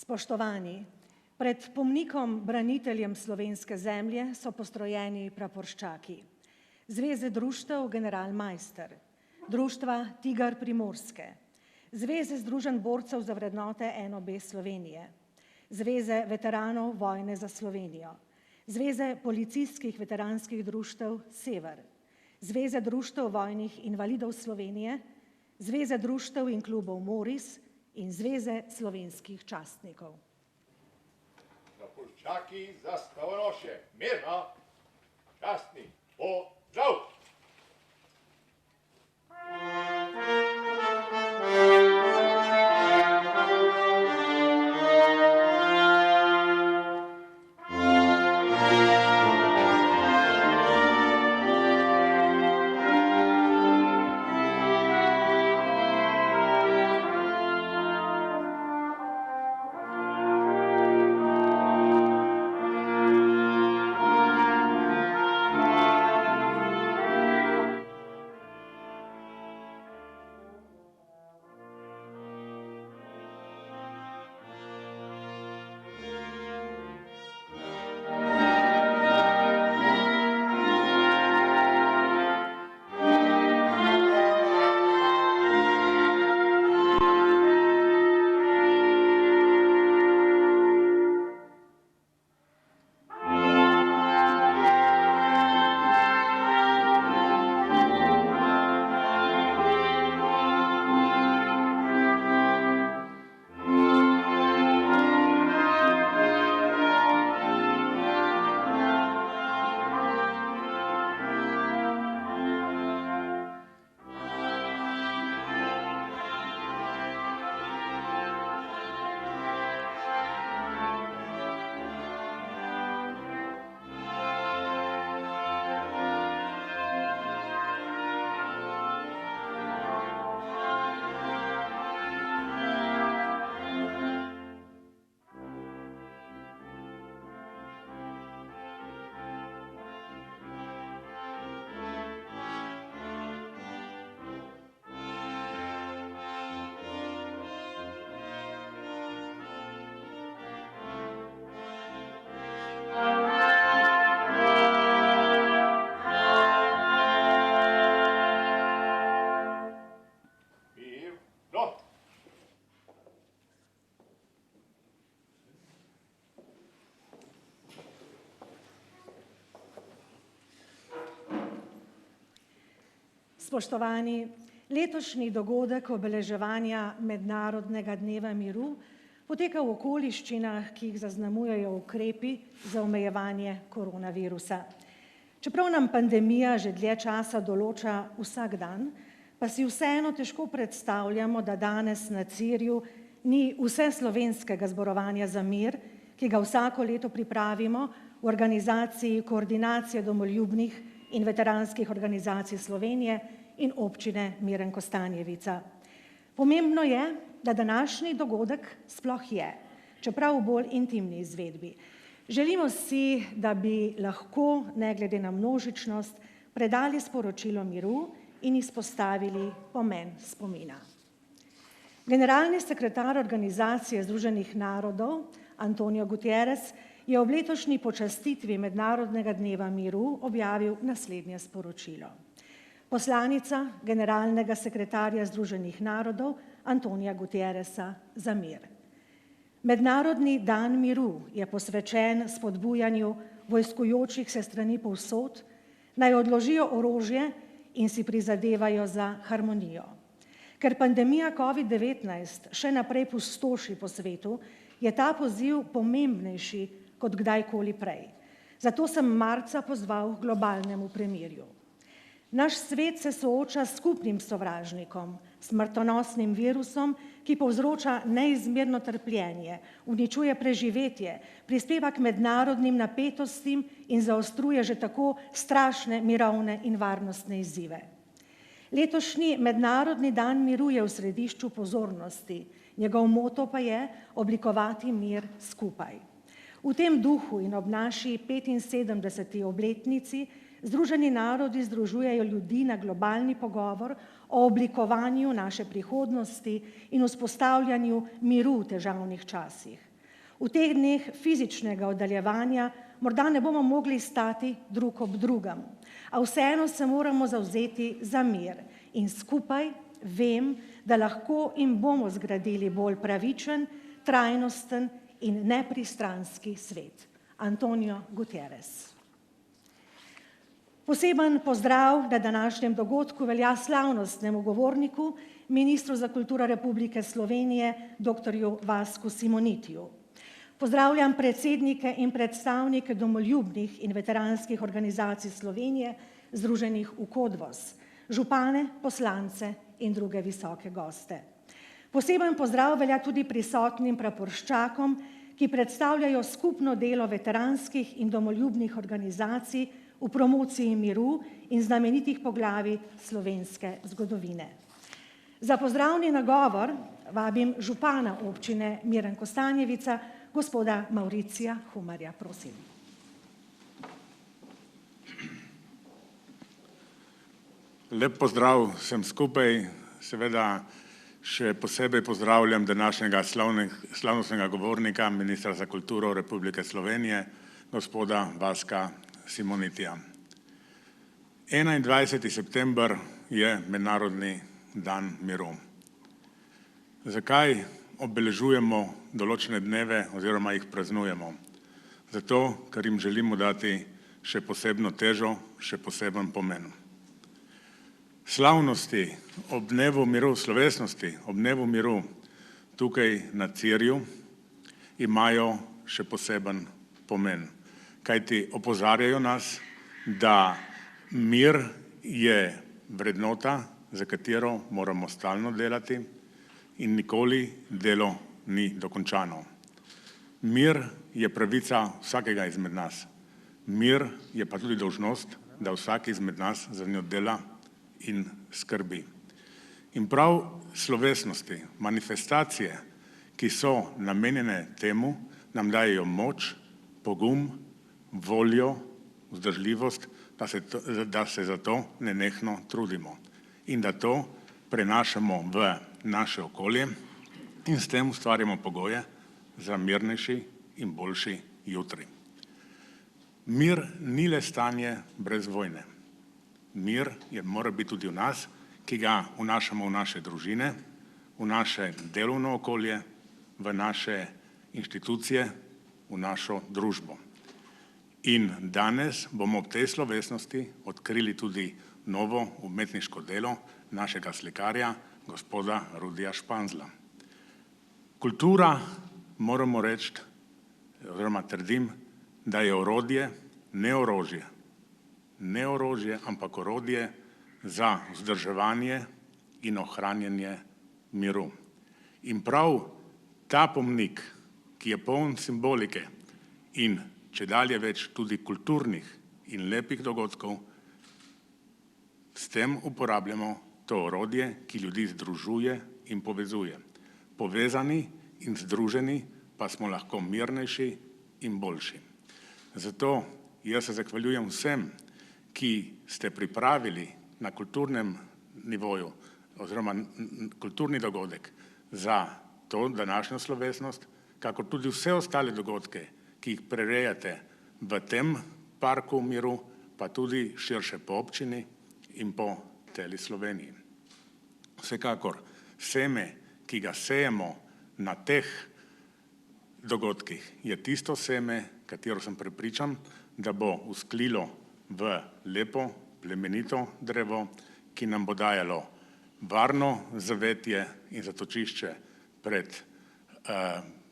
Spoštovani, pred pomnikom braniteljem slovenske zemlje so postrojeni praporščaki. Zveze društev Generalmajster, Društva Tigar Primorske, Zveze združenj borcev za vrednote NOB Slovenije, Zveze veteranov vojne za Slovenijo, Zveze policijskih veteranskih društev Sever, Zveze društev vojnih invalidov Slovenije, Zveze društev in klubov Moris in Zveze slovenskih častnikov. Praporščaki za stavonoše, mirno, častni, pozdrav! Spoštovani, letošnji dogodek obeleževanja Mednarodnega dneva miru poteka v okoliščinah, ki jih zaznamujejo ukrepi za omejevanje koronavirusa. Čeprav nam pandemija že dlje časa določa vsak dan, pa si vseeno težko predstavljamo, da danes na Cirju ni vseslovenskega zborovanja za mir, ki ga vsako leto pripravimo v organizaciji Koordinacije domoljubnih in veteranskih organizacij Slovenije in občine Miren Kostanjevica. Pomembno je, da današnji dogodek sploh je, čeprav v bolj intimni izvedbi. Želimo si, da bi lahko, ne glede na množičnost, predali sporočilo miru in izpostavili pomen spomina. Generalni sekretar Organizacije združenih narodov Antonio Guterres je ob letošnji počastitvi Mednarodnega dneva miru objavil naslednje sporočilo. Poslanica generalnega sekretarja Združenih narodov Antonija Guterresa za mir. Mednarodni dan miru je posvečen spodbujanju vojskujočih se strani povsod, naj odložijo orožje in si prizadevajo za harmonijo. Ker pandemija COVID-19 še naprej pustoši po svetu, je ta poziv pomembnejši kot kdajkoli prej. Zato sem marca pozval k globalnemu premirju. Naš svet se sooča s skupnim sovražnikom, smrtonosnim virusom, ki povzroča neizmerno trpljenje, uničuje preživetje, prispeva k mednarodnim napetostim in zaostruje že tako strašne mirovne in varnostne izzive. Letošnji Mednarodni dan miru je v središču pozornosti, njegov moto pa je oblikovati mir skupaj. V tem duhu in ob naši 75. obletnici Združeni narodi združujejo ljudi na globalni pogovor o oblikovanju naše prihodnosti in vzpostavljanju miru v težavnih časih. V teh dneh fizičnega oddaljevanja morda ne bomo mogli stati drug ob drugem, a vseeno se moramo zavzeti za mir in skupaj vem, da lahko in bomo zgradili bolj pravičen, trajnosten in nepristranski svet. Antonio Guterres. Poseben pozdrav na današnjem dogodku velja slavnostnemu govorniku, ministru za kulturo Republike Slovenije, dr. Vasku Simonitiju. Pozdravljam predsednike in predstavnike domoljubnih in veteranskih organizacij Slovenije, združenih v KODVOS, župane, poslance in druge visoke goste. Poseben pozdrav velja tudi prisotnim praporščakom, ki predstavljajo skupno delo veteranskih in domoljubnih organizacij v promociji miru in znamenitih poglavij slovenske zgodovine. Za pozdravni nagovor vabim župana občine Miren Kostanjevica, gospoda Mauricija Humarja. Prosim. Lep pozdrav vsem skupaj, seveda še posebej pozdravljam današnjega slavnostnega govornika, ministra za kulturo Republike Slovenije, gospoda Vaska Simonitija. 21. september je Mednarodni dan miru. Zakaj obeležujemo določene dneve oziroma jih praznujemo? Zato, ker jim želimo dati še posebno težo, še poseben pomen. Slavnosti ob dnevu miru, slovesnosti ob dnevu miru tukaj na Cirju imajo še poseben pomen, kajti opozarjajo nas, da mir je vrednota, za katero moramo stalno delati in nikoli delo ni dokončano. Mir je pravica vsakega izmed nas. Mir je pa tudi dolžnost, da vsak izmed nas za njo dela in skrbi. In prav slovesnosti, manifestacije, ki so namenjene temu, nam dajejo moč, pogum, voljo, vzdržljivost, da se za to nenehno trudimo in da to prenašamo v naše okolje in s tem ustvarjamo pogoje za mirnejši in boljši jutri. Mir ni le stanje brez vojne. Mir mora biti tudi v nas, ki ga vnašamo v naše družine, v naše delovno okolje, v naše inštitucije, v našo družbo. In danes bomo ob tej slovesnosti odkrili tudi novo umetniško delo našega slikarja, gospoda Rudija Španzla. Kultura, moramo reči, oziroma trdim, da je orodje, ne orožje. Ne orožje, ampak orodje za vzdrževanje in ohranjanje miru. In prav ta pomnik, ki je poln simbolike in čedalje več tudi kulturnih in lepih dogodkov, s tem uporabljamo to orodje, ki ljudi združuje in povezuje. Povezani in združeni pa smo lahko mirnejši in boljši. Zato jaz se zahvaljujem vsem, ki ste pripravili na kulturnem nivoju oziroma kulturni dogodek za to današnjo slovesnost, kakor tudi vse ostale dogodke, ki jih prirejate v tem parku miru, pa tudi širše po občini in po celi Sloveniji. Vsekakor seme, ki ga sejemo na teh dogodkih, je tisto seme, katero sem prepričan, da bo vzklilo v lepo, plemenito drevo, ki nam bo dajalo varno zavetje in zatočišče pred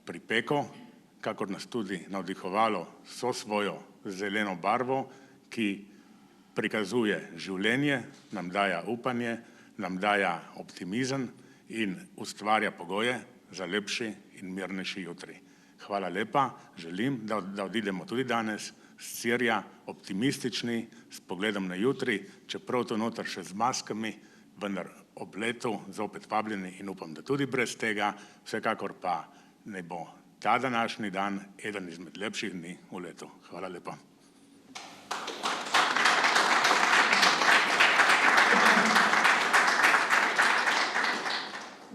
pripeko, kakor nas tudi navdihovalo so svojo zeleno barvo, ki prikazuje življenje, nam daja upanje, nam daja optimizem in ustvarja pogoje za lepši in mirnejši jutri. Hvala lepa, želim, da odidemo tudi danes s Cirja optimistični, s pogledom na jutri, čeprav to noter še z maskami, vendar ob letu zopet vabljeni in upam, da tudi brez tega, vsekakor pa ne bo ta današnji dan eden izmed lepših dni v letu. Hvala lepa.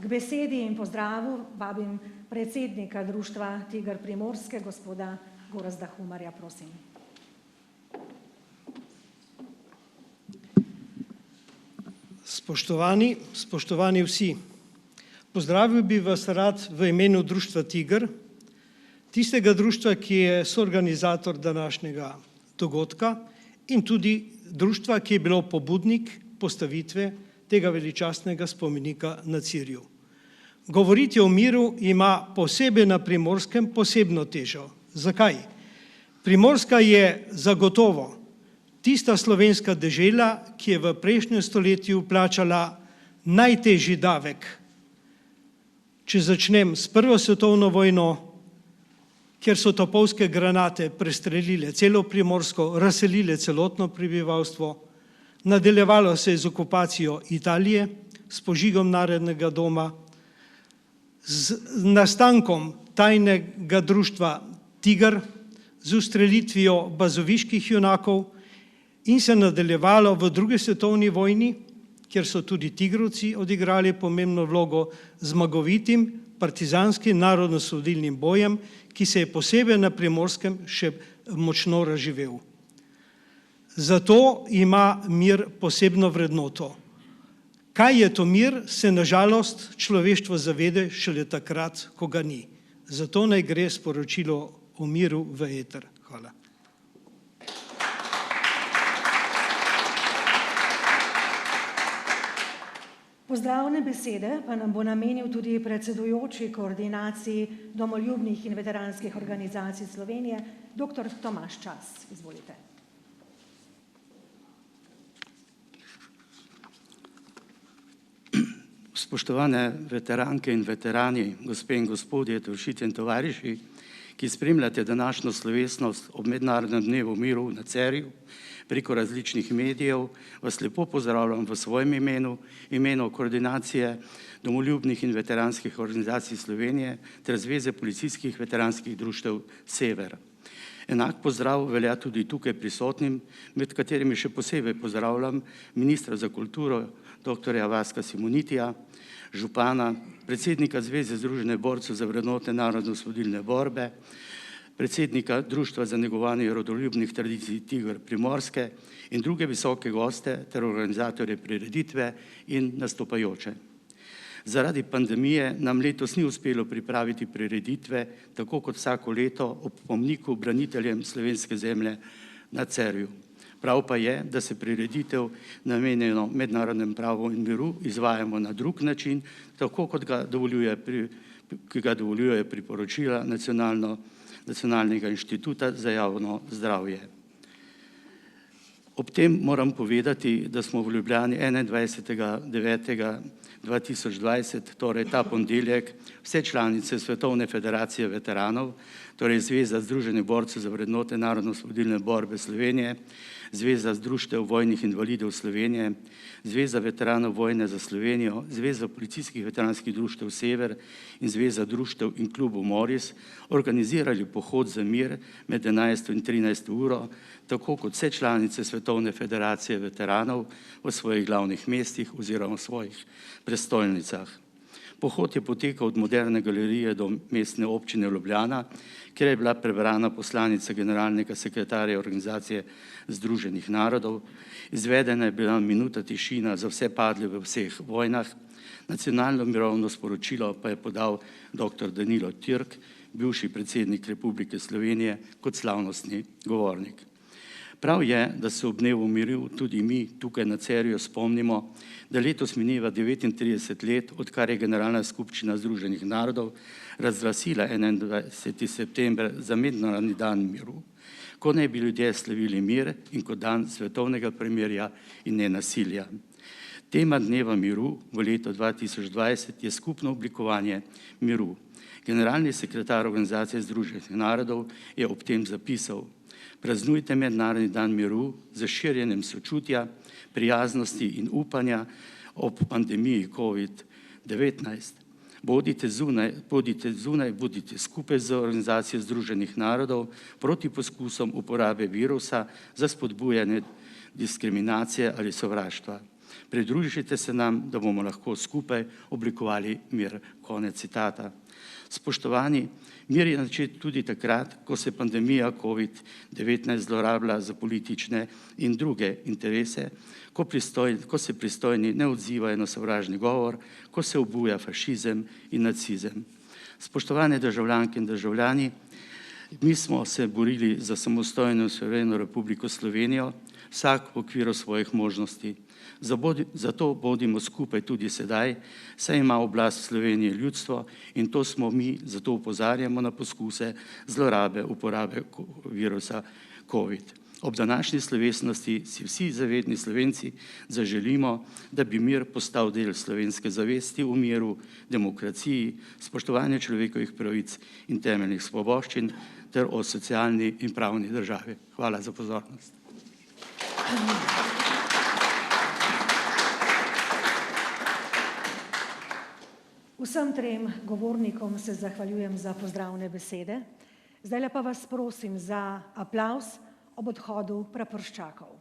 K besedi in pozdravu vabim predsednika Društva Tiger Primorske, gospoda Gorazda Humarja, prosim. Spoštovani vsi, pozdravil bi vas rad v imenu Društva Tiger, tistega društva, ki je soorganizator današnjega dogodka in tudi društva, ki je bilo pobudnik postavitve tega veličastnega spomenika na Cirju. Govoriti o miru ima posebej na Primorskem posebno težo. Zakaj? Primorska je zagotovo tista slovenska dežela, ki je v prejšnjem stoletju plačala najtežji davek. Če začnem s Prvo svetovno vojno, kjer so topovske granate prestrelile celo Primorsko, razselile celotno prebivalstvo, nadaljevalo se je z okupacijo Italije, s požigom Narodnega doma, z nastankom tajnega društva Tiger, z ustrelitvijo bazoviških junakov in se nadaljevalo v drugi svetovni vojni, kjer so tudi tigrovci odigrali pomembno vlogo, zmagovitim partizanskim narodnoosvobodilnim bojem, ki se je posebej na Primorskem še močno razživel. Zato ima mir posebno vrednoto. Kaj je to mir, se na žalost človeštvo zavede šele takrat, ko ga ni. Zato naj gre sporočilo o miru v eter. Hvala. Pozdravne besede pa nam bo namenil tudi predsedujoči koordinaciji domoljubnih in veteranskih organizacij Slovenije, dr. Tomaž Čas. Izvolite. Spoštovane veteranke in veterani, gospe in gospodje, tovšice in tovariši, ki spremljate današnjo slovesnost ob Mednarodnem dnevu miru na Cerju preko različnih medijev, vas lepo pozdravljam v svojem imenu, imenu koordinacije domoljubnih in veteranskih organizacij Slovenije ter Zveze policijskih veteranskih društev Sever. Enak pozdrav velja tudi tukaj prisotnim, med katerimi še posebej pozdravljam ministra za kulturo, dr. Vaska Simonitija, župana, predsednika Zveze združenih borcev za vrednote narodnoosvobodilne borbe, predsednika Društva za negovanje rodoljubnih tradicij Tiger Primorske in druge visoke goste ter organizatorje prireditve in nastopajoče. Zaradi pandemije nam letos ni uspelo pripraviti prireditve, tako kot vsako leto ob pomniku braniteljem slovenske zemlje na Cerju. Prav pa je, da se prireditev namenjeno mednarodnem pravu in miru izvajamo na drug način, tako kot ga dovoljuje priporočila Nacionalnega inštituta za javno zdravje. Ob tem moram povedati, da smo v Ljubljani 21.9.2020, torej ta ponedeljek, vse članice Svetovne federacije veteranov, torej Zveza združenih borcev za vrednote narodnoosvobodilne borbe Slovenije, Zveza društev vojnih invalidov Slovenije, Zveza veteranov vojne za Slovenijo, Zveza policijskih veteranskih društev Sever in Zveza društev in klubov Moris organizirali pohod za mir med 11. in 13. uro, tako kot vse članice Svetovne federacije veteranov v svojih glavnih mestih oziroma v svojih prestolnicah. Pohod je potekal od Moderne galerije do mestne občine Ljubljana, kjer je bila prebrana poslanica generalnega sekretarja Organizacije združenih narodov. Izvedena je bila minuta tišina za vse padle v vseh vojnah. Nacionalno mirovno sporočilo pa je podal dr. Danilo Türk, bivši predsednik Republike Slovenije, kot slavnostni govornik. Prav je, da se ob dnevu miru tudi mi tukaj na Cerju spomnimo, da letos mineva 39 let, odkar je Generalna skupščina Združenih narodov razglasila 21. september za mednarodni dan miru, ko naj bi ljudje slavili mir in kot dan svetovnega premirja in nenasilja. Tema dneva miru v letu 2020 je skupno oblikovanje miru. Generalni sekretar Organizacije združenih narodov je ob tem zapisal: praznujte mednarodni dan miru z širjenjem sočutja, prijaznosti in upanja ob pandemiji COVID-19. Bodite zunaj, bodite skupaj z Organizacijo združenih narodov proti poskusom uporabe virusa za spodbujanje diskriminacije ali sovraštva. Pridružite se nam, da bomo lahko skupaj oblikovali mir. Konec citata. Spoštovani, mir je načet tudi takrat, ko se pandemija COVID-19 zlorablja za politične in druge interese, ko se pristojni ne odzivajo na sovražni govor, ko se obuja fašizem in nacizem. Spoštovane državljanke in državljani, mi smo se borili za samostojno in suvereno Republiko Slovenijo, vsak v okviru svojih možnosti. Zato bodimo skupaj tudi sedaj, saj ima oblast v Sloveniji ljudstvo in to smo mi, zato opozarjamo na poskuse zlorabe uporabe virusa COVID. Ob današnji slovesnosti si vsi zavedni Slovenci zaželimo, da bi mir postal del slovenske zavesti v miru, demokraciji, spoštovanju človekovih pravic in temeljnih svoboščin ter o socialni in pravni državi. Hvala za pozornost. Vsem trem govornikom se zahvaljujem za pozdravne besede. Zdaj pa vas prosim za aplavz ob odhodu praporščakov.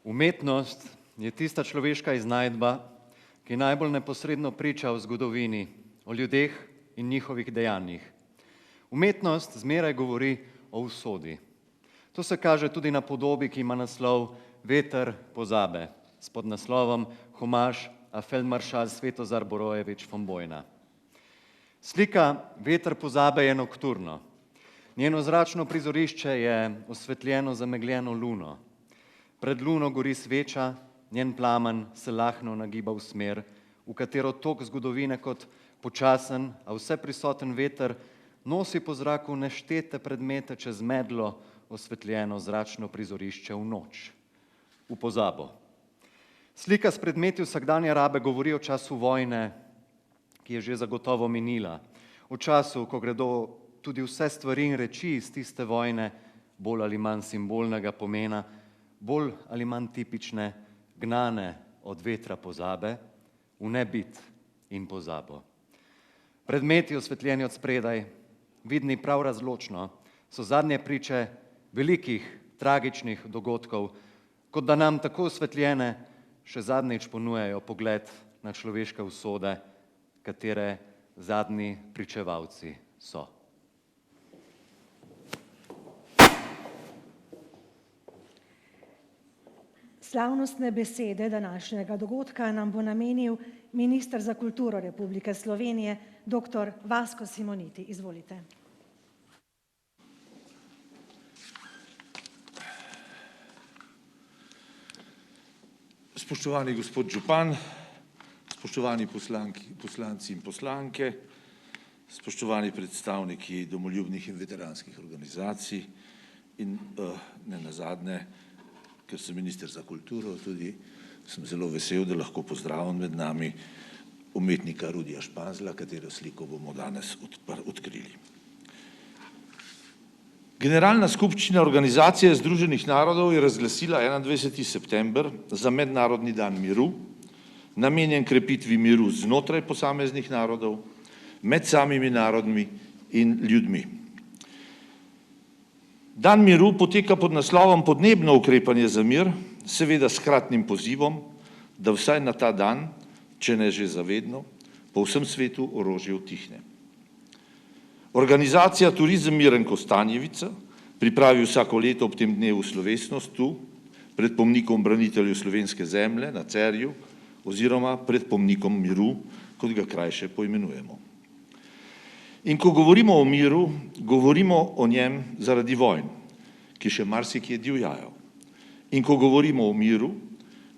Umetnost je tista človeška iznajdba, ki najbolj neposredno priča o zgodovini, o ljudeh in njihovih dejanjih. Umetnost zmeraj govori o usodi. To se kaže tudi na podobi, ki ima naslov Veter pozabe, s podnaslovom Homaž a feldmaršal Svetozar Borojevič von Bojna. Slika Veter pozabe je nokturno. Njeno zračno prizorišče je osvetljeno zamegljeno luno. Pred luno gori sveča, njen plamen se lahno nagiba v smer, v katero tok zgodovine kot počasen, a vse prisoten veter nosi po zraku neštete predmete čez medlo osvetljeno zračno prizorišče v noč, v pozabo. Slika s predmeti vsakdanje rabe govori o času vojne, ki je že zagotovo minila, o času, ko gredo tudi vse stvari in reči iz tiste vojne, bolj ali manj simbolnega pomena, bolj ali manj tipične, gnane od vetra pozabe v nebit in pozabo. Predmeti osvetljeni od spredaj, vidni prav razločno, so zadnje priče velikih, tragičnih dogodkov, kot da nam tako osvetljene še zadnjič ponujajo pogled na človeške usode, katere zadnji pričevalci so. Slavnostne besede današnjega dogodka nam bo namenil minister za kulturo Republike Slovenije, dr. Vasko Simoniti. Izvolite. Spoštovani gospod župan, spoštovani poslanci in poslanke, spoštovani predstavniki domoljubnih in veteranskih organizacij in ne nazadnje, ker sem minister za kulturo, tudi sem zelo vesel, da lahko pozdravim med nami umetnika Rudija Španzla, katero sliko bomo danes odkrili. Generalna skupščina Organizacije združenih narodov je razglasila 21. september za Mednarodni dan miru, namenjen krepitvi miru znotraj posameznih narodov, med samimi narodmi in ljudmi. Dan miru poteka pod naslovom Podnebno ukrepanje za mir, seveda s hkratnim pozivom, da vsaj na ta dan, če ne že zavedno, po vsem svetu orožje utihne. Organizacija Turizem Miren Kostanjevica pripravi vsako leto ob tem dnevu slovesnost tu, pred pomnikom branitelju slovenske zemlje na Cerju oziroma pred pomnikom miru, kot ga krajše poimenujemo. In ko govorimo o miru, govorimo o njem zaradi vojn, ki še marsikje divjajo. In ko govorimo o miru,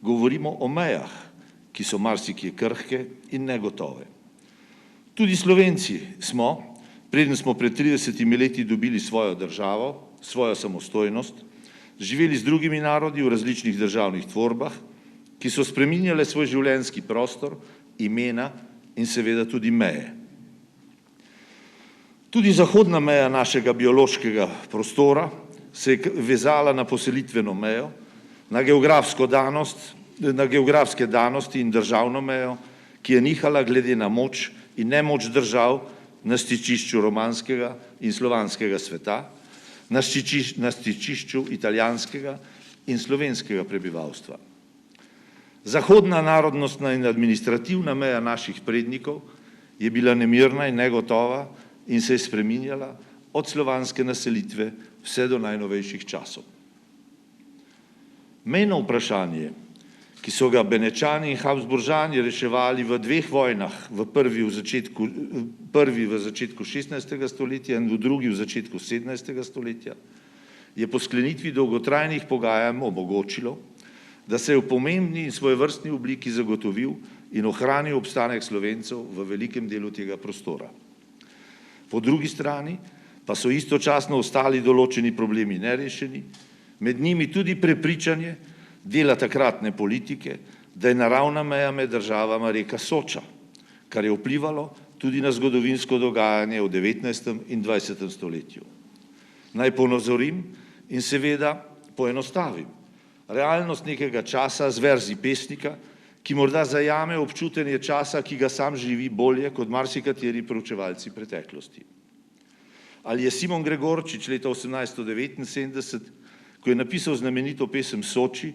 govorimo o mejah, ki so marsikje krhke in negotove. Tudi Slovenci smo, preden smo pred 30 leti dobili svojo državo, svojo samostojnost, živeli z drugimi narodi v različnih državnih tvorbah, ki so spreminjale svoj življenjski prostor, imena in seveda tudi meje. Tudi zahodna meja našega biološkega prostora se je vezala na poselitveno mejo, na geografske danosti in državno mejo, ki je nihala glede na moč in nemoč držav na stičišču romanskega in slovanskega sveta, na stičišču italijanskega in slovenskega prebivalstva. Zahodna narodnostna in administrativna meja naših prednikov je bila nemirna in negotova in se je spreminjala od slovanske naselitve vse do najnovejših časov. Mejno vprašanje, ki so ga Benečani in Habsburžani reševali v dveh vojnah, prvi v začetku 16. stoletja in v drugi v začetku 17. stoletja, je po sklenitvi dolgotrajnih pogajanj omogočilo, da se je v pomembni in svojevrstni obliki zagotovil in ohranil obstanek Slovencev v velikem delu tega prostora. Po drugi strani pa so istočasno ostali določeni problemi nerešeni, med njimi tudi prepričanje dela takratne politike, da je naravna meja med državama reka Soča, kar je vplivalo tudi na zgodovinsko dogajanje v 19. in 20. stoletju. Naj ponazorim in seveda poenostavim realnost nekega časa z verzi pesnika, ki morda zajame občutenje časa, ki ga sam živi bolje kot marsikateri proučevalci preteklosti. Ali je Simon Gregorčič leta 1879, ko je napisal znamenito pesem Soči,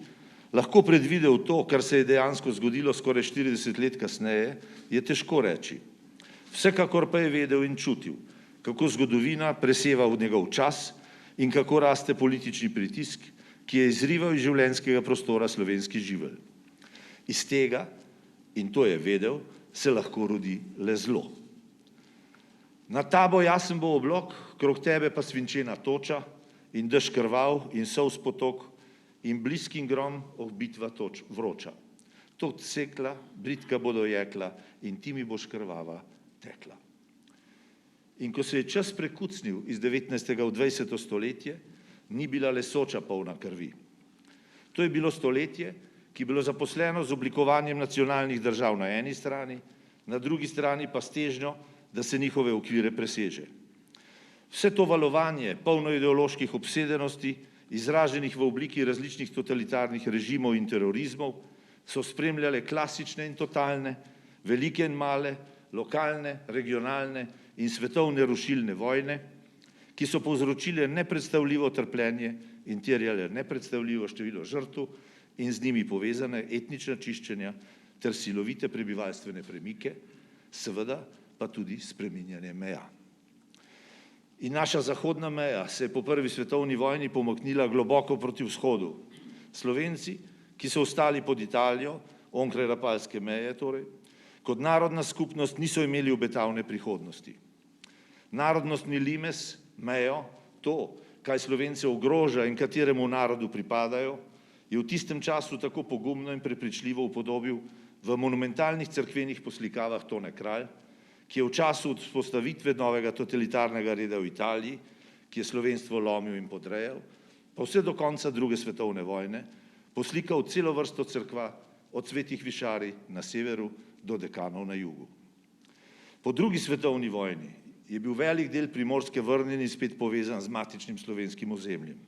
lahko predvidel to, kar se je dejansko zgodilo skoraj 40 let kasneje, je težko reči. Vsekakor pa je vedel in čutil, kako zgodovina preseva v njegov čas in kako raste politični pritisk, ki je izrival iz življenjskega prostora slovenski živelj. Iz tega, in to je vedel, se lahko rodi le zlo. Na tabo jasen bo oblok, krog tebe pa svinčena toča in dež krvav in solz potok in bliskin grom, bitva toč vroča. Tot sekla, britka bodo jekla in ti mi boš krvava tekla. In ko se je čas prekucnil iz 19. v 20. stoletje, ni bila le Soča polna krvi. To je bilo stoletje, ki je bilo zaposleno z oblikovanjem nacionalnih držav na eni strani, na drugi strani pa s težnjo, da se njihove okvire preseže. Vse to valovanje, polno ideoloških obsedenosti, izraženih v obliki različnih totalitarnih režimov in terorizmov, so spremljale klasične in totalne, velike in male, lokalne, regionalne in svetovne rušilne vojne, ki so povzročile nepredstavljivo trpljenje in terjale nepredstavljivo število žrtev in z njimi povezane etnična čiščenja ter silovite prebivalstvene premike, seveda pa tudi spreminjanje meja. In naša zahodna meja se je po prvi svetovni vojni pomaknila globoko proti vzhodu. Slovenci, ki so ostali pod Italijo, onkraj Rapalske meje torej, kot narodna skupnost niso imeli obetavne prihodnosti. Narodnostni limes, mejo, to, kaj Slovence ogroža in kateremu narodu pripadajo, je v tistem času tako pogumno in prepričljivo upodobil v monumentalnih cerkvenih poslikavah Tone Kralj, ki je v času vzpostavitve novega totalitarnega reda v Italiji, ki je slovenstvo lomil in podrejal, pa vse do konca druge svetovne vojne, poslikal celo vrsto cerkva od svetih višarij na severu do dekanov na jugu. Po drugi svetovni vojni je bil velik del Primorske vrnjen in spet povezan z matičnim slovenskim ozemljem.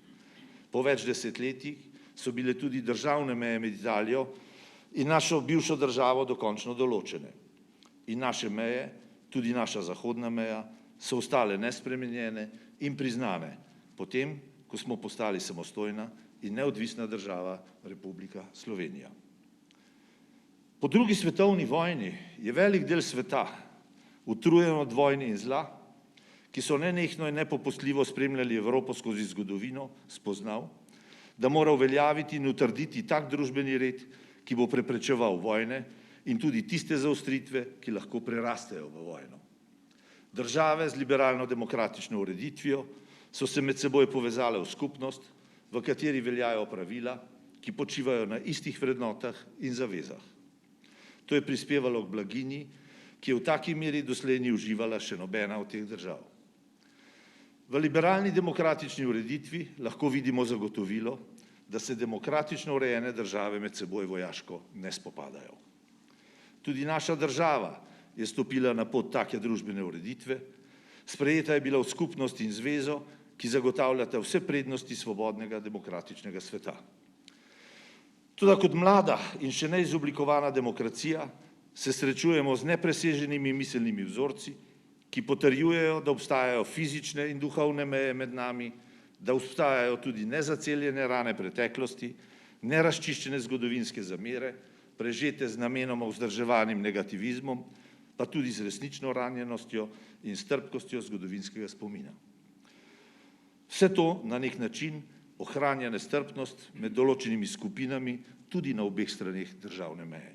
Po več desetletjih so bile tudi državne meje med Italijo in našo bivšo državo dokončno določene. In naše meje, tudi naša zahodna meja, so ostale nespremenjene in priznane, potem, ko smo postali samostojna in neodvisna država Republika Slovenija. Po drugi svetovni vojni je velik del sveta, utrujen od vojne in zla, ki so nenehno in nepopustljivo spremljali Evropo skozi zgodovino, spoznal, da mora uveljaviti in utrditi tak družbeni red, ki bo preprečeval vojne in tudi tiste zaostritve, ki lahko prerastejo v vojno. Države z liberalno-demokratično ureditvijo so se med seboj povezale v skupnost, v kateri veljajo pravila, ki počivajo na istih vrednotah in zavezah. To je prispevalo k blaginji, ki je v taki meri doslej ni uživala še nobena od teh držav. V liberalni demokratični ureditvi lahko vidimo zagotovilo, da se demokratično urejene države med seboj vojaško ne spopadajo. Tudi naša država je stopila na pot take družbene ureditve, sprejeta je bila v skupnost in zvezo, ki zagotavljata vse prednosti svobodnega demokratičnega sveta. Toda kot mlada in še neizoblikovana demokracija se srečujemo z nepreseženimi miselnimi vzorci, ki potrjujejo, da obstajajo fizične in duhovne meje med nami, da obstajajo tudi nezaceljene rane preteklosti, nerazčiščene zgodovinske zamere, prežete z namenoma vzdrževanim negativizmom, pa tudi z resnično ranjenostjo in strpkostjo zgodovinskega spomina. Vse to na nek način ohranja nestrpnost med določenimi skupinami tudi na obeh straneh državne meje.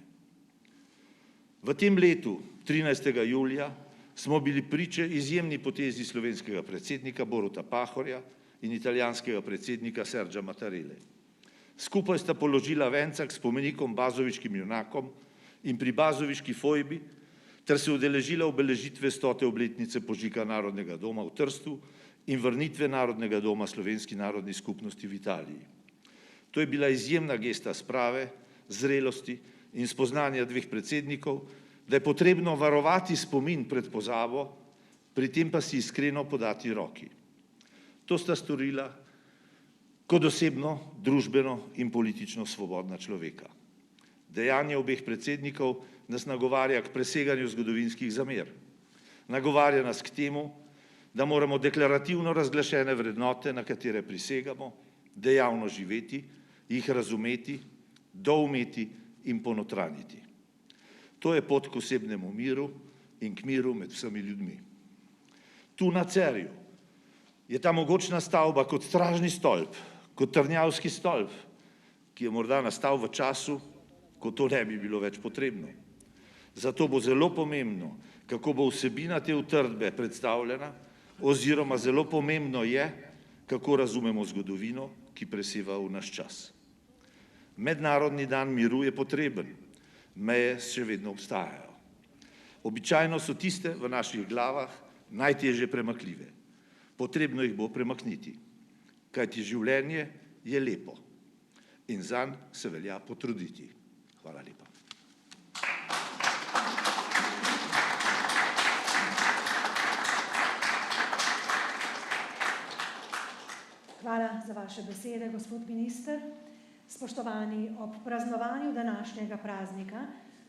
V tem letu, 13. julija, smo bili priče izjemni potezi slovenskega predsednika Boruta Pahorja in italijanskega predsednika Sergia Mattarelle. Skupaj sta položila venca k spomenikom bazoviškim junakom in pri bazoviški fojbi ter se udeležila obeležitve 100. obletnice požiga Narodnega doma v Trstu in vrnitve Narodnega doma Slovenski narodni skupnosti v Italiji. To je bila izjemna gesta sprave, zrelosti in spoznanja dveh predsednikov, da je potrebno varovati spomin pred pozabo, pri tem pa si iskreno podati roki. To sta storila kot osebno, družbeno in politično svobodna človeka. Dejanje obeh predsednikov nas nagovarja k preseganju zgodovinskih zamer. Nagovarja nas k temu, da moramo deklarativno razglašene vrednote, na katere prisegamo, dejavno živeti, jih razumeti, doumeti in ponotranjiti. To je pot k osebnemu miru in k miru med vsemi ljudmi. Tu na Cerju je ta mogočna stavba kot stražni stolp, kot trnjavski stolp, ki je morda nastal v času, ko to ne bi bilo več potrebno. Zato bo zelo pomembno, kako bo vsebina te utrdbe predstavljena, oziroma zelo pomembno je, kako razumemo zgodovino, ki preseva v naš čas. Mednarodni dan miru je potreben, meje še vedno obstajajo. Običajno so tiste v naših glavah najtežje premakljive. Potrebno jih bo premakniti, kajti življenje je lepo in zanj se velja potruditi. Hvala lepa. Hvala za vaše besede, gospod minister. Spoštovani, ob praznovanju današnjega praznika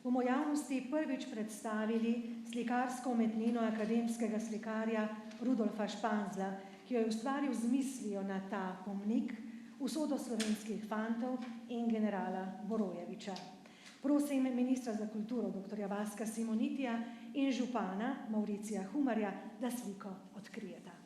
bomo javnosti prvič predstavili slikarsko umetnino akademskega slikarja Rudolfa Španzla, ki jo je ustvaril z mislijo na ta pomnik, usodo slovenskih fantov in generala Borojevića. Prosim ministra za kulturo, dr. Vaska Simonitija in župana Mauricija Humarja, da sliko odkrijeta.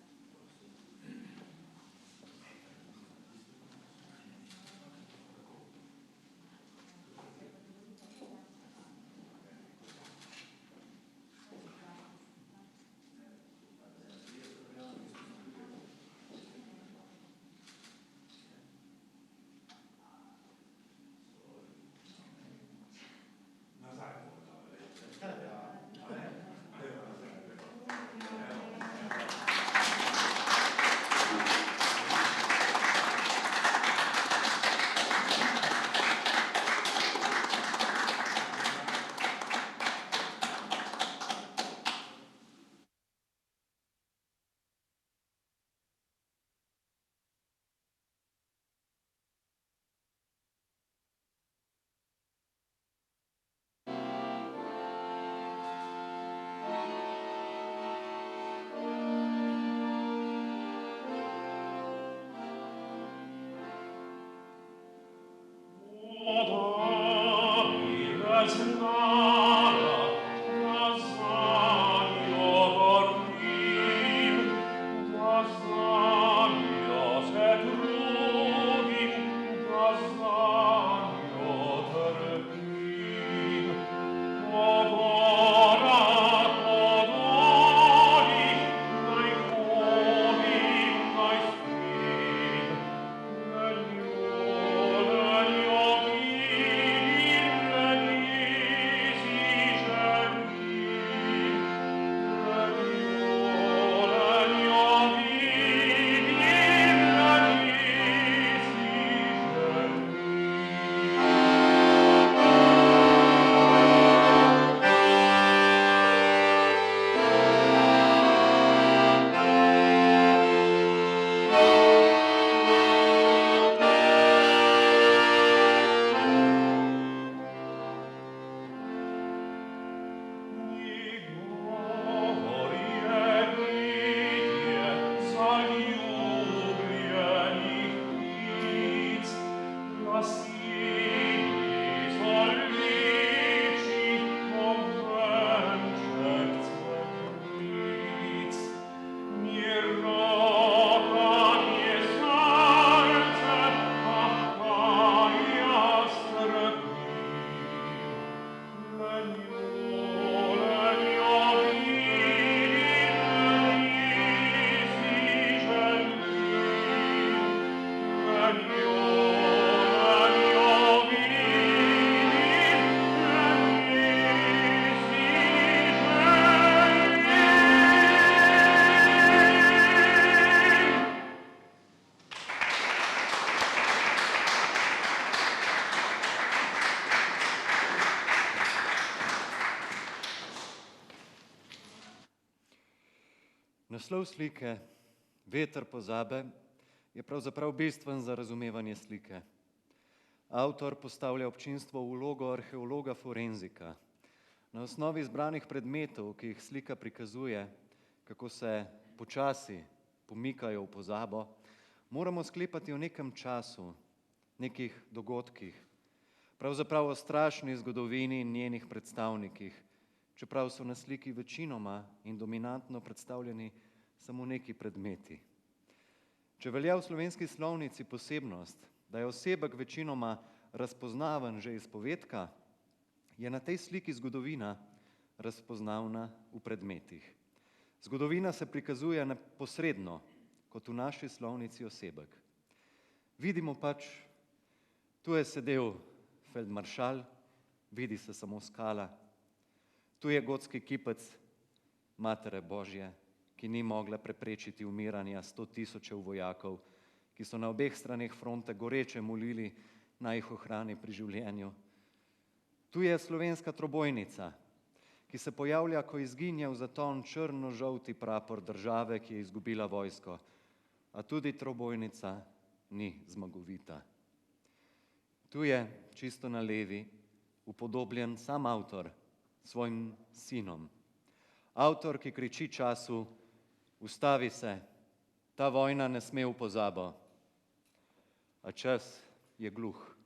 Naslov slike Veter pozabe je pravzaprav bistven za razumevanje slike. Avtor postavlja občinstvo v vlogo arheologa forenzika. Na osnovi izbranih predmetov, ki jih slika prikazuje, kako se počasi pomikajo v pozabo, moramo sklepati o nekem času, nekih dogodkih, pravzaprav o strašni zgodovini in njenih predstavnikih, čeprav so na sliki večinoma in dominantno predstavljeni samo neki predmeti. Če velja v slovenski slovnici posebnost, da je osebek večinoma razpoznaven že iz povedka, je na tej sliki zgodovina razpoznavna v predmetih. Zgodovina se prikazuje neposredno, kot v naši slovnici osebek. Vidimo pač, tu je sedel feldmaršal, vidi se samo skala, tu je gotski kipec Matere Božje, ki ni mogla preprečiti umiranja 100 000 vojakov, ki so na obeh straneh fronte goreče molili, naj jih ohrani pri življenju. Tu je slovenska trobojnica, ki se pojavlja, ko izginja v zaton črno-žolti prapor države, ki je izgubila vojsko, a tudi trobojnica ni zmagovita. Tu je, čisto na levi, upodobljen sam avtor s svojim sinom. Avtor, ki kriči času: ustavi se, ta vojna ne sme v pozabo. A čas je gluh.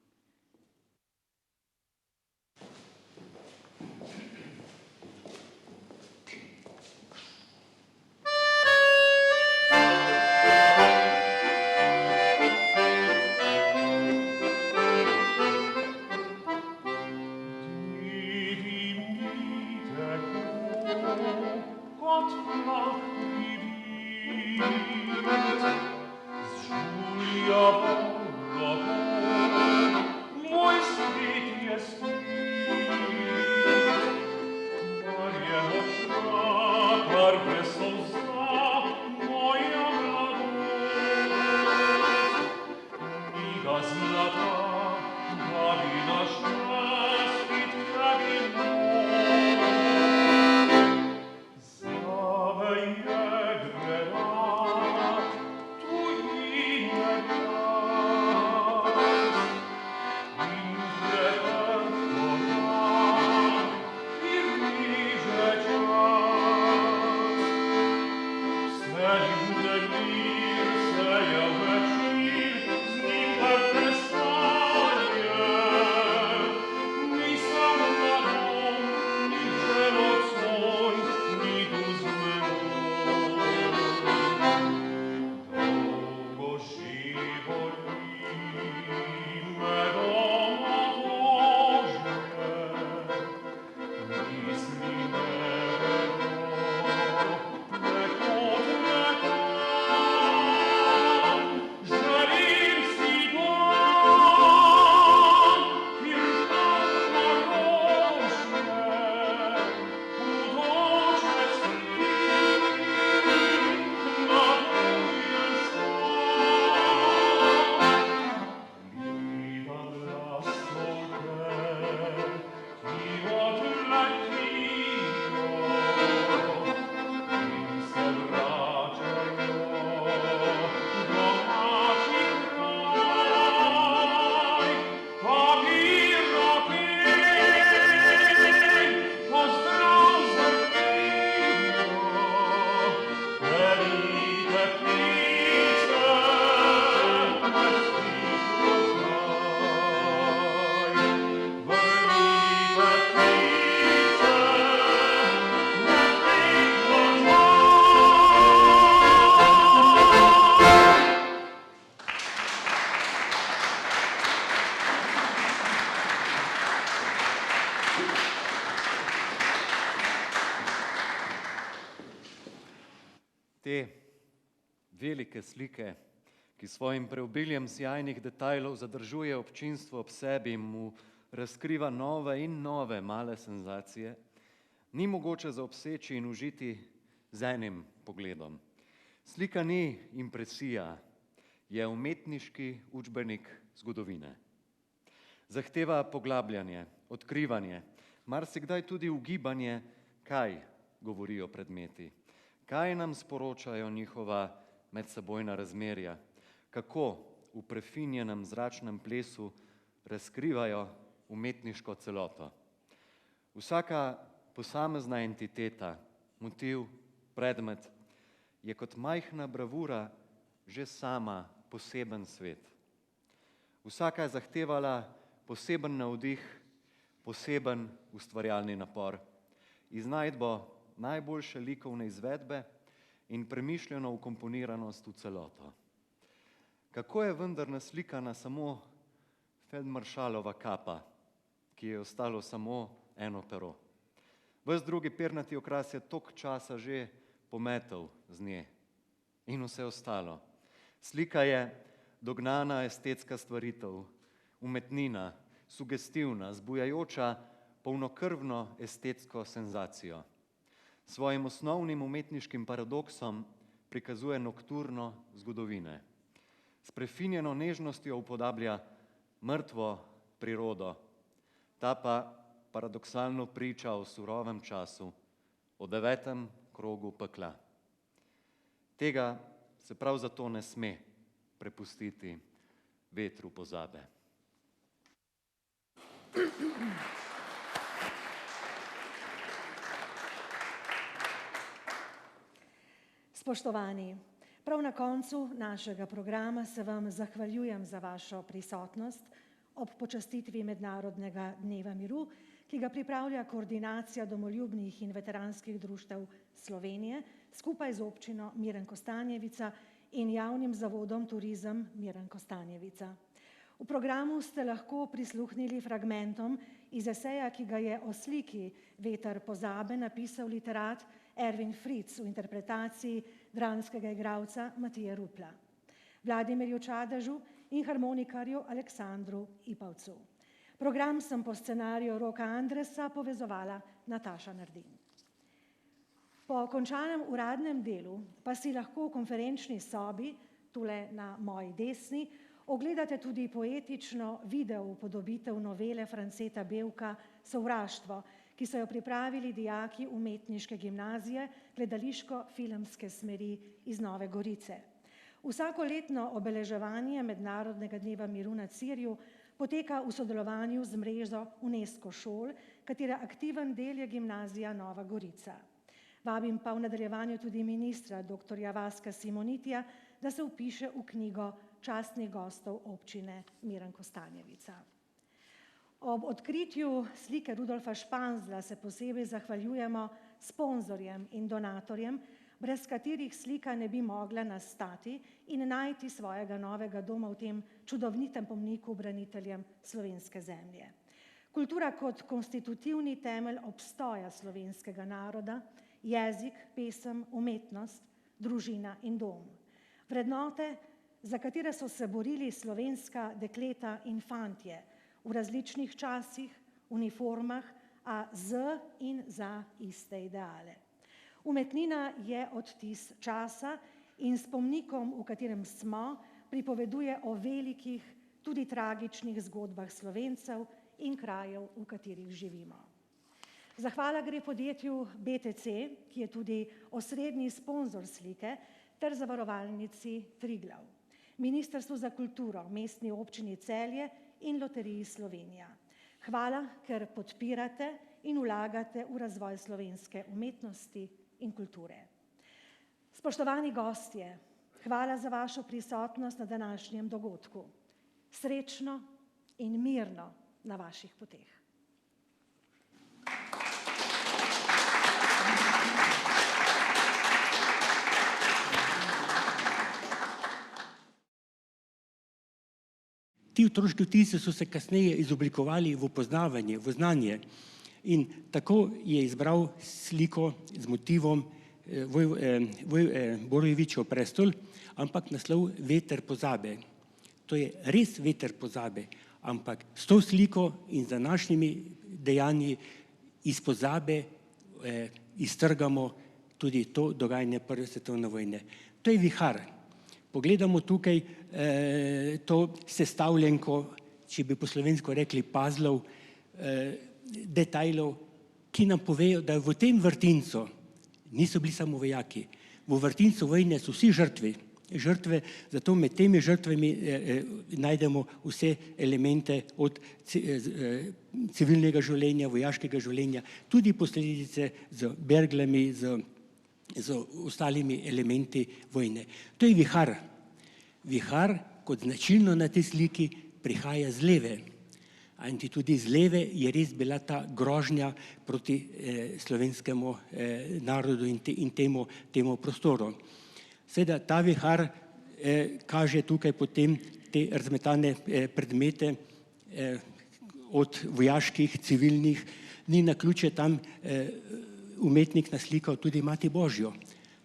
Te velike slike, ki s svojim preobiljem sjajnih detajlov zadržuje občinstvo ob sebi in mu razkriva nove in nove male senzacije, ni mogoče zaobseči in užiti z enim pogledom. Slika ni impresija, je umetniški učbenik zgodovine. Zahteva poglabljanje, odkrivanje, marsikdaj tudi ugibanje, kaj govorijo predmeti, Kaj nam sporočajo njihova medsebojna razmerja? Kako v prefinjenem zračnem plesu razkrivajo umetniško celoto? Vsaka posamezna entiteta, motiv, predmet je kot majhna bravura že sama poseben svet. Vsaka je zahtevala poseben navdih, poseben ustvarjalni napor, iznajdbo najboljše likovne izvedbe in premišljeno vkomponiranost v celoto. Kako je vendar naslikana samo feldmaršalova kapa, ki je ostalo samo eno pero. Ves drugi pernati okras je toliko časa že pometel z nje in vse ostalo. Slika je dognana estetska stvaritev, umetnina, sugestivna, zbujajoča, polnokrvno estetsko senzacijo. Svojim osnovnim umetniškim paradoksom prikazuje nokturno zgodovine. S prefinjeno nežnostjo upodablja mrtvo prirodo, ta pa paradoksalno priča o surovem času, o 9. krogu pekla. Tega se prav zato ne sme prepustiti vetru pozabe. Spoštovani, prav na koncu našega programa se vam zahvaljujem za vašo prisotnost ob počastitvi Mednarodnega dneva miru, ki ga pripravlja Koordinacija domoljubnih in veteranskih društev Slovenije skupaj z občino Miren Kostanjevica in javnim zavodom Turizem Miren Kostanjevica. V programu ste lahko prisluhnili fragmentom iz eseja, ki ga je o sliki Veter pozabe napisal literat Ervin Fritz v interpretaciji dramskega igralca Matije Rupla, Vladimirju Čadežu in harmonikarju Aleksandru Ipavcu. Program sem po scenariju Roka Andresa povezovala Nataša Nardin. Po končanem uradnem delu pa si lahko v konferenčni sobi, tule na moji desni, ogledate tudi poetično video upodobitev novele Franceta Bevka Sovraštvo, ki so jo pripravili dijaki Umetniške gimnazije gledališko-filmske smeri iz Nove Gorice. Vsakoletno obeleževanje Mednarodnega dneva miru na Cirju poteka v sodelovanju z mrežo UNESCO šol, katere aktiven del je gimnazija Nova Gorica. Vabim pa v nadaljevanju tudi ministra dr. Vaska Simonitija, da se vpiše v knjigo častnih gostov občine Miren Kostanjevica. Ob odkritju slike Rudolfa Španzla se posebej zahvaljujemo sponzorjem in donatorjem, brez katerih slika ne bi mogla nastati in najti svojega novega doma v tem čudovnitem pomniku braniteljem slovenske zemlje. Kultura kot konstitutivni temelj obstoja slovenskega naroda, jezik, pesem, umetnost, družina in dom. Vrednote, za katere so se borili slovenska dekleta in fantje v različnih časih, uniformah, a z in za iste ideale. Umetnina je odtis časa in s pomnikom, v katerem smo, pripoveduje o velikih, tudi tragičnih zgodbah Slovencev in krajev, v katerih živimo. Zahvala gre podjetju BTC, ki je tudi osrednji sponzor slike, ter zavarovalnici Triglav, Ministrstvu za kulturo, Mestni občini Celje in Loteriji Slovenija. Hvala, ker podpirate in vlagate v razvoj slovenske umetnosti in kulture. Spoštovani gostje, hvala za vašo prisotnost na današnjem dogodku. Srečno in mirno na vaših poteh. Ti otroški vtisi so se kasneje izoblikovali v poznavanje, v znanje in tako je izbral sliko z motivom Borojevičev prestol, ampak naslov Veter pozabe. To je res veter pozabe, ampak s to sliko in z današnjimi dejanji iz pozabe iztrgamo tudi to dogajanje Prve svetovne vojne. To je vihar. Pogledamo tukaj to sestavljenko, če bi po slovensko rekli puzzlov, detajlov, ki nam povejo, da v tem vrtincu niso bili samo vojaki, V vrtincu vojne so vsi žrtve, zato med temi žrtvami najdemo vse elemente od civilnega življenja, vojaškega življenja, tudi posledice z berglami, z ostalimi elementi vojne. To je vihar. Vihar, kot značilno na tej sliki, prihaja z leve. In tudi z leve je res bila ta grožnja proti slovenskemu narodu in temu prostoru. Seveda ta vihar kaže tukaj potem te razmetane predmete od vojaških, civilnih, ni naključje tam umetnik naslikal tudi Mati Božjo.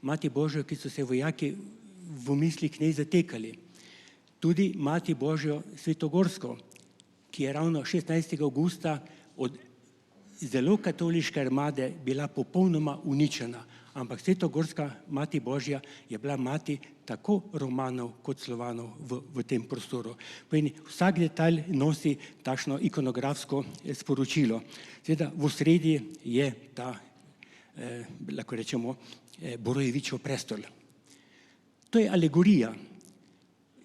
Mati Božjo, ki so se vojaki v misli k njej zatekali. Tudi Mati Božjo Svetogorsko, ki je ravno 16. avgusta od zelo katoliške armade bila popolnoma uničena. Ampak Svetogorska Mati Božja je bila mati tako Romanov kot Slovanov v tem prostoru. Vsak detalj nosi takšno ikonografsko sporočilo. Seveda v sredi je ta, lahko rečemo, Borojevićev prestol. To je alegorija.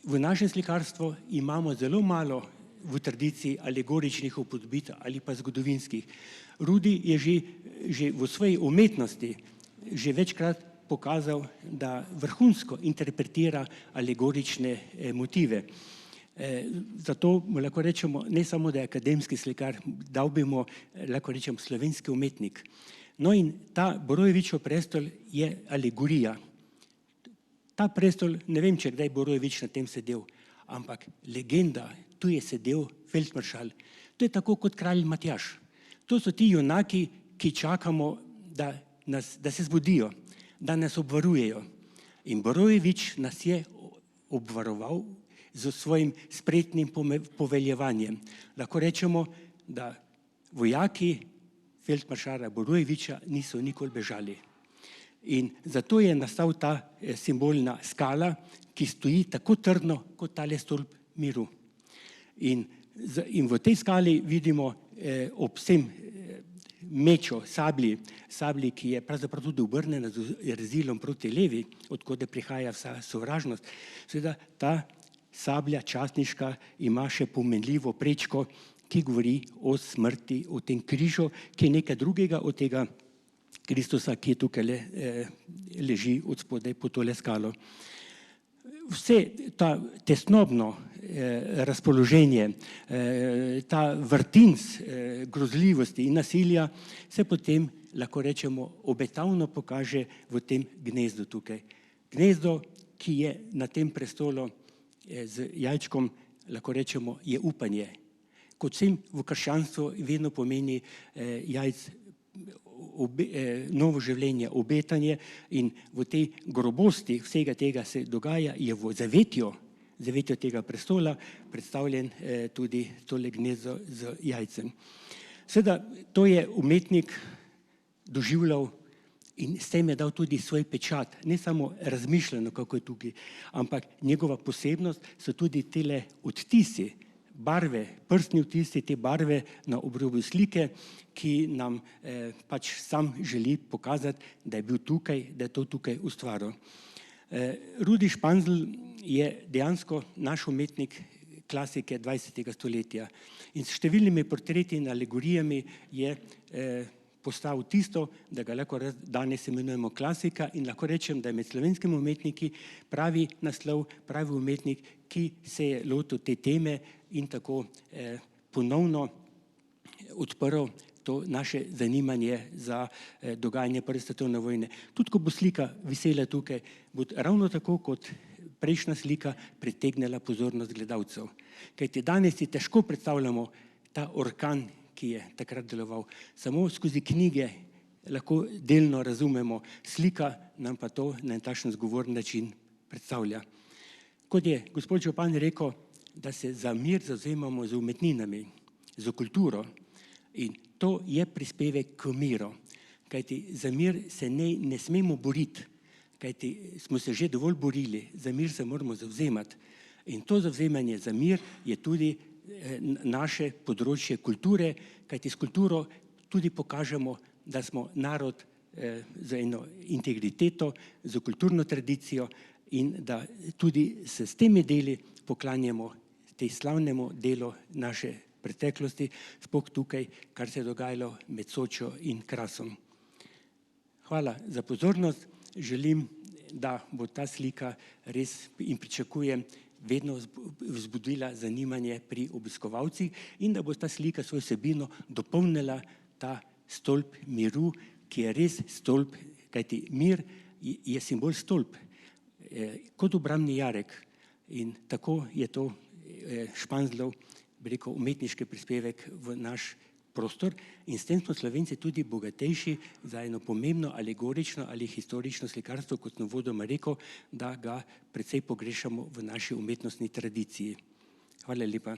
V našem slikarstvu imamo zelo malo v tradiciji alegoričnih upodobitev ali pa zgodovinskih. Rudi je že v svoji umetnosti že večkrat pokazal, da vrhunsko interpretira alegorične motive. Zato lahko rečemo, ne samo, da je akademski slikar, dal bi mu, lahko rečem, slovenski umetnik. No in ta Borojevićev prestol je alegorija. Ta prestol, ne vem, če kdaj Borojević na tem sedel, ampak legenda, tu je sedel feldmaršal. To je tako kot kralj Matjaž. To so ti junaki, ki čakamo, da se zbudijo, da nas obvarujejo. In Borojević nas je obvaroval z svojim spretnim poveljevanjem. Lahko rečemo, da vojaki feldmaršala Borojevića niso nikoli bežali. In zato je nastal ta simbolna skala, ki stoji tako trdno kot tale stolp miru. In v tej skali vidimo ob vsem mečo, sablji, ki je pravzaprav tudi obrnjena z rezilom proti levi, odkode prihaja vsa sovražnost. Seveda ta sablja častniška ima še pomenljivo prečko, ki govori o smrti, o tem križu, ki je nekaj drugega od tega Kristusa, ki tukaj leži od spodaj pod tole skalo. Vse ta tesnobno razpoloženje, ta vrtinc grozljivosti in nasilja se potem, lahko rečemo, obetavno pokaže v tem gnezdu tukaj. Gnezdo, ki je na tem prestolu z jajčkom, lahko rečemo, je upanje. Kot vsem v krščanstvu vedno pomeni jajc novo življenje, obetanje, in v tej grobosti vsega tega se dogaja, je v zavetju tega prestola predstavljen tudi tole gnezdo z jajcem. Seveda, to je umetnik doživljal in s tem je dal tudi svoj pečat, ne samo razmišljeno, kako je tukaj, ampak njegova posebnost so tudi tele odtisi, barve, prstni odtisi, te barve na obrobju slike, ki nam pač sam želi pokazati, da je bil tukaj, da je to tukaj ustvaril. Rudi Španzl je dejansko naš umetnik klasike 20. stoletja in s številnimi portreti in alegorijami je postavil tisto, da ga lahko danes imenujemo klasika, in lahko rečem, da je med slovenskimi umetniki pravi naslov, pravi umetnik, ki se je lotil te teme in tako ponovno odprl to naše zanimanje za dogajanje Prve svetovne vojne. Tudi ko bo slika visela tukaj, bo ravno tako kot prejšnja slika pritegnila pozornost gledalcev. Kajti danes si težko predstavljamo ta orkan, ki je takrat deloval. Samo skozi knjige lahko delno razumemo, slika nam pa to na en takšen zgovoren način predstavlja. Kot je gospod župan rekel, da se za mir zavzemamo z umetninami, z kulturo, in to je prispevek k miru. Kajti za mir se ne smemo boriti, kajti smo se že dovolj borili, za mir se moramo zavzemati. In to zavzemanje za mir je tudi naše področje kulture, kajti s kulturo tudi pokažemo, da smo narod za eno integriteto, za kulturno tradicijo in da tudi se s temi deli poklanjamo tej slavnemu delu naše preteklosti, sploh tukaj, kar se je dogajalo med Sočo in Krasom. Hvala za pozornost. Želim, da bo ta slika res in pričakujem vedno vzbudila zanimanje pri obiskovalcih in da bo ta slika svojo vsebino dopolnila ta stolp miru, ki je res stolp, kajti mir je simbol stolp, kot obrambni jarek in tako je to Španzlov, bi rekel, umetniški prispevek v naš prostor in s tem smo Slovenci tudi bogatejši za eno pomembno alegorično ali historično slikarstvo, kot sem uvodoma rekel, da ga precej pogrešamo v naši umetnostni tradiciji. Hvala lepa.